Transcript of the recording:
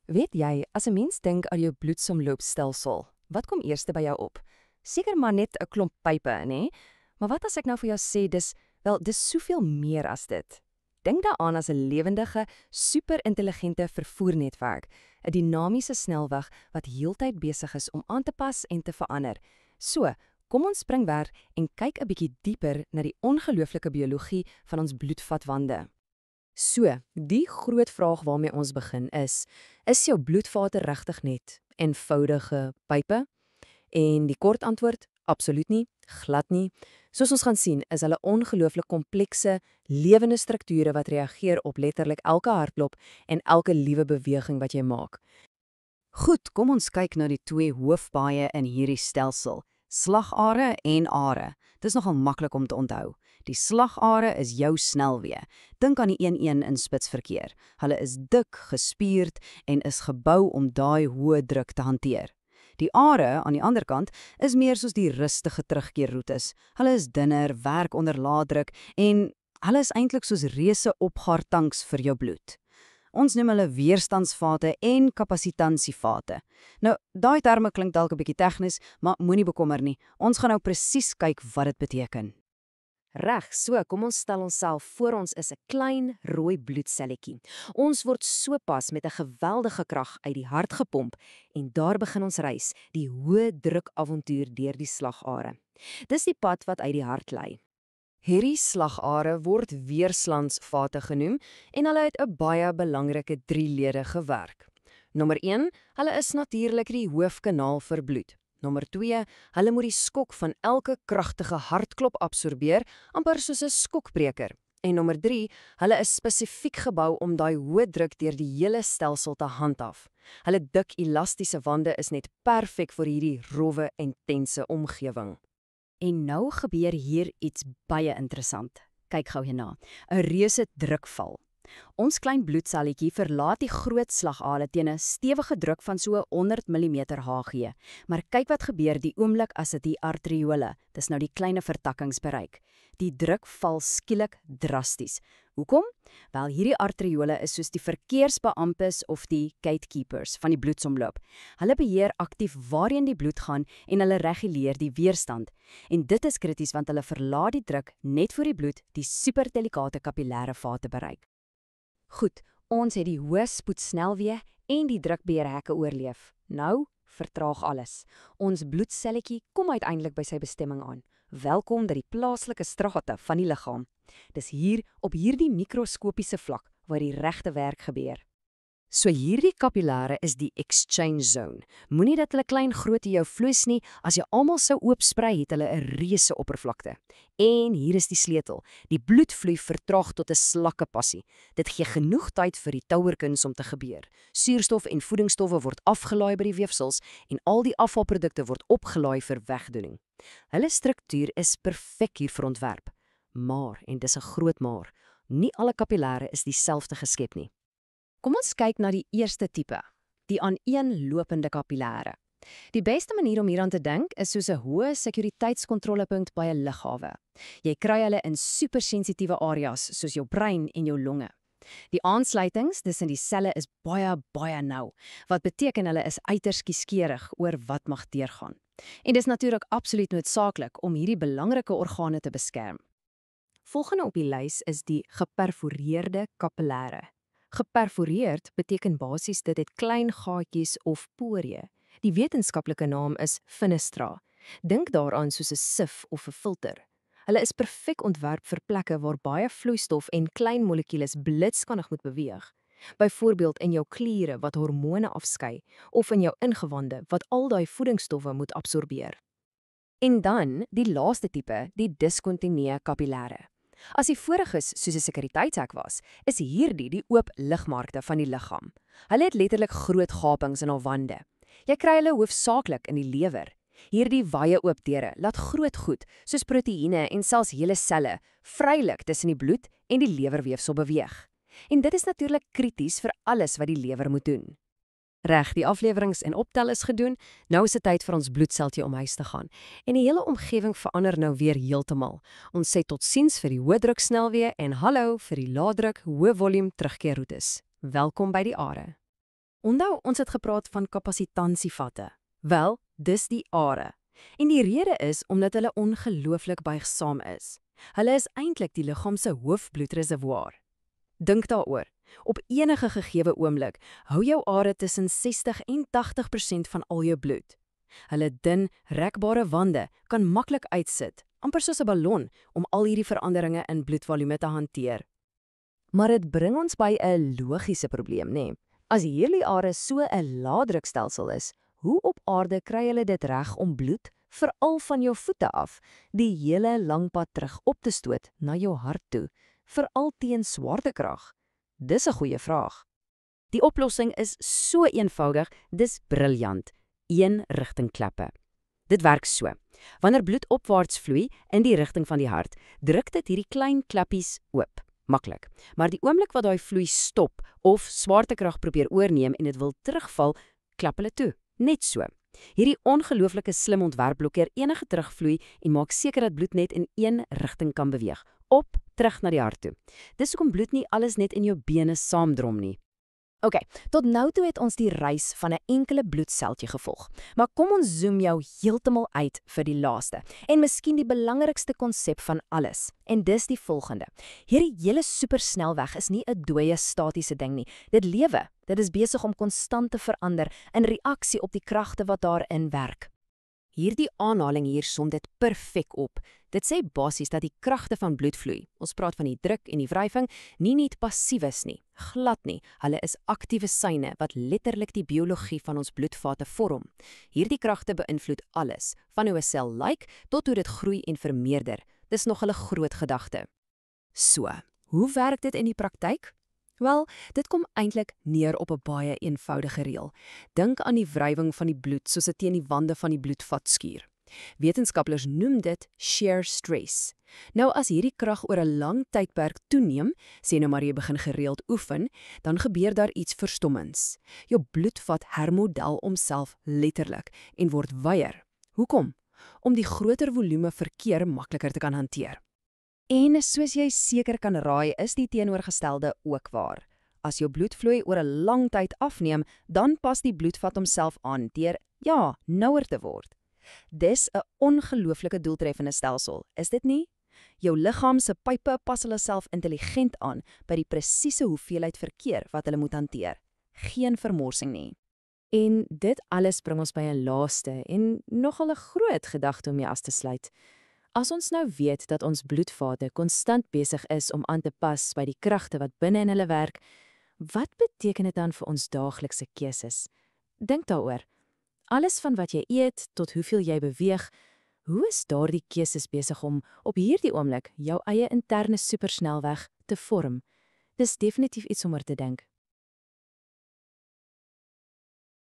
Weet jy, as 'n mens dink aan jou bloedsomloopstelsel, wat kom eerste by jou op? Seker maar net 'n klomp pype, nê? Maar wat as ek nou vir jou sê dis soveel meer as dit. Dink daaraan as 'n lewendige, superintelligente vervoernetwerk, 'n dinamiese snelweg wat heeltyd besig is om aan te pas en te verander. So, kom ons spring weg en kyk 'n bietjie dieper na die ongelooflike biologie van ons bloedvatwande. So, die groot vraag waarmee ons begin is jou bloedvate regtig net eenvoudige pype? En die kort antwoord, absoluut nie, glad nie. Soos ons gaan sien, is hulle ongelooflik komplekse, lewende strukture wat reageer op letterlik elke hartklop en elke liewe beweging wat jy maak. Goed, kom ons kyk na die twee hoofpaaie in hierdie stelsel, slagare en are. Dis nogal maklik om te onthou. Die slagare is jou snelweë. Dink aan die 1-1 in spitsverkeer. Hulle is dik, gespierd en is gebou om daai hoë druk te hanteer. Die are, aan die ander kant, is meer soos die rustige terugkeerroetes. Hulle is dunner, werk onder lae druk en hulle is eintlik soos reuse opgaartanks vir jou bloed. Ons noem hulle weerstandsvate en kapasitansievate. Nou, daai terme klink dalk 'n bietjie tegnies, maar moenie bekommer nie. Ons gaan nou presies kyk wat dit beteken. Reg, so kom ons stel onsself voor ons is 'n klein rooi bloedselletjie. Ons word sopas met 'n geweldige krag uit die hart gepomp en daar begin ons reis, die hoë druk avontuur deur die slagare. Dis die pad wat uit die hart lei. Hierdie slagare word weerstandsvate genoem en hulle het 'n baie belangrike drieledige werk. Nommer 1, hulle is natuurlik die hoofkanaal vir bloed. Nommer 2, hulle moet die skok van elke kragtige hartklop absorbeer, amper soos 'n skokbreker. En nommer 3, hulle is spesifiek gebou om daai hoë druk deur die hele stelsel te handhaaf. Hulle dik elastiese wande is net perfek vir hierdie rowwe, intense omgewing. En nou gebeur hier iets baie interessant. Kyk gou hierna. 'n Reuse drukval. Ons klein bloedselletjie verlaat die groot slagare teen 'n stewige druk van so 100 mm Hg. Maar kyk wat gebeur die oomblik as dit die arteriole, dis nou die klein vertakkings bereik. Die druk val skielik drasties. Hoekom? Wel, hierdie arteriole is soos die verkeersbeamptes of die gatekeepers van die bloedsomloop. Hulle beheer aktief waarheen die bloed gaan en hulle reguleer die weerstand. En dit is krities want hulle verlaat die druk net voor die bloed die superdelikate kapillêre vate bereik. Goed, ons het die hoë spoedsnelweë en die drukbeheerhekke oorleef. Nou vertraag alles. Ons bloedselletjie kom uiteindelik by sy bestemming aan. Welkom by die plaaslike strate van die liggaam. Dis hier op hierdie mikroskopiese vlak waar die regte werk gebeur. So hierdie kapillêre is die exchange zone. Moenie dat hulle klein groot in jou vloes nie, as jy almal sou oopsprei het hulle 'n reuse oppervlakte. En hier is die sleutel. Die bloedvloei vertraag tot 'n slakke passie. Dit gee genoeg tyd vir die touwerkuns om te gebeur. Suurstof en voedingsstowwe word afgelaai by die weefsels en al die afvalprodukte word opgelaai vir wegdoening. Hulle struktuur is perfek hiervoor ontwerp. Maar, en dis 'n groot maar, nie alle kapillêre is dieselfde geskep nie. Kom ons kyk na die eerste tipe, die aaneenlopende kapillêre. Die beste manier om hieraan te dink is soos 'n hoë sekuriteitskontrollepunt by 'n lughawe. Jy kry hulle in supersensitiewe areas soos jou brein en jou longe. Die aansluitings tussen die selle is baie nou, wat beteken hulle is uiters kieskeurig oor wat mag deurgaan. En dis natuurlik absoluut noodsaaklik om hierdie belangrike organe te beskerm. Volgende op die lys is die geperforeerde kapillêre. Geperforeerd beteken basies dit het klein gaatjies of poreë. Die wetenskaplike naam is fenestra. Dink daaraan soos 'n sif of 'n filter. Hulle is perfek ontwerp vir plekke waar baie vloeistof en klein molekules blitskannig moet beweeg. Byvoorbeeld in jou kliere wat hormone afskei of in jou ingewande wat al daai voedingsstowwe moet absorbeer. En dan die laaste tipe, die diskontinue kapillêre. As die voriges soos 'n sekuriteitshek was, is hierdie die oop ligmarkte van die liggaam. Hulle het letterlik groot gapings in hul wande. Jy kry hulle hoofsaaklik in die lewer. Hierdie wye oop deure laat groot goed, soos proteïene en selfs hele selle, vrylik tussen die bloed en die lewerweefsel beweeg. En dit is natuurlik krities vir alles wat die lewer moet doen. Reg, die aflewerings en optel is gedoen, nou is dit tyd vir ons bloedseltjie om huis te gaan. En die hele omgewing verander nou weer heeltemal. Ons sê totsiens vir die hoë druk snelweë en hallo vir die lae druk, hoë volume terugkeerroetes. Welkom by die are. Onthou, ons het gepraat van kapasitensievatte. Wel, dis die are. En die rede is omdat hulle ongelooflik buigsaam is. Hulle is eintlik die liggaam se hoofbloedreservoir. Dink daaroor. Op enige gegeewe oomblik hou jou are tussen 60 en 80% van al jou bloed. Hulle dun, rekbare wande kan maklik uitsit, amper soos 'n ballon, om al hierdie veranderinge in bloedvolume te hanteer. Maar dit bring ons by 'n logiese probleem, né? As hierdie are so 'n laadrukstelsel is, hoe op aarde kry hulle dit reg om bloed, veral van jou voete af, die hele lang pad terug op te stoot na jou hart toe, veral teen swaartekrag? Dis 'n goeie vraag. Die oplossing is so eenvoudig, dis briljant. Een-rigting klappe. Dit werk so. Wanneer bloed opwaarts vloei in die rigting van die hart, druk dit hierdie klein klappies oop. Maklik. Maar die oomblik wat daai vloei stop of swaartekrag probeer oorneem en dit wil terugval, klap hulle toe. Net so. Hierdie ongelooflike slim ontwerp blokkeer enige terugvloei en maak seker dat bloed net in een rigting kan beweeg, op terug na die hart toe. Dis hoekom bloed nie alles net in jou bene saamdrom nie. Ok, tot nou toe het ons die reis van 'n enkele bloedseltjie gevolg. Maar kom ons zoom jou heeltemal uit vir die laaste en miskien die belangrikste konsep van alles. En dis die volgende. Hierdie hele supersnelweg is nie 'n dooie statiese ding nie. Dit lewe. Dit is besig om konstant te verander in reaksie op die kragte wat daarin werk. Hierdie aanhaling hier som dit perfek op. Dit sê basies dat die kragte van bloedvloei, ons praat van die druk en die wrywing, nie net passief is nie, glad nie. Hulle is aktiewe seine wat letterlik die biologie van ons bloedvate vorm. Hierdie kragte beïnvloed alles, van hoe 'n sel lyk tot hoe dit groei en vermeerder. Dis nog 'n groot gedagte. So, hoe werk dit in die praktyk? Wel, dit kom eintlik neer op 'n baie eenvoudige reël. Dink aan die wrywing van die bloed soos dit teen die wande van die bloedvat skuur. Wetenskaplers noem dit shear stress. Nou as hierdie krag oor 'n lang tydperk toeneem, sê nou maar jy begin gereeld oefen, dan gebeur daar iets verstommends. Jou bloedvat hermodel homself letterlik en word wyer. Hoekom? Om die groter volume verkeer makliker te kan hanteer. En soos jy seker kan raai, is die teenoorgestelde ook waar. As jou bloedvloei oor 'n lang tyd afneem, dan pas die bloedvat homself aan deur, nouer te word. Dis 'n ongelooflike doeltreffende stelsel, is dit nie? Jou liggaam se pype pas hulle self intelligent aan by die presiese hoeveelheid verkeer wat hulle moet hanteer. Geen vermorsing nie. En dit alles bring ons by 'n laaste en nogal 'n groot gedagte om mee af te sluit. As ons nou weet dat ons bloedvate konstant besig is om aan te pas by die kragte wat binne in hulle werk, wat beteken dit dan vir ons daaglikse keuses? Dink daaroor. Alles van wat jy eet tot hoeveel jy beweeg, hoe is daardie keuses besig om op hierdie oomblik jou eie interne supersnelweg te vorm? Dis definitief iets om oor te dink.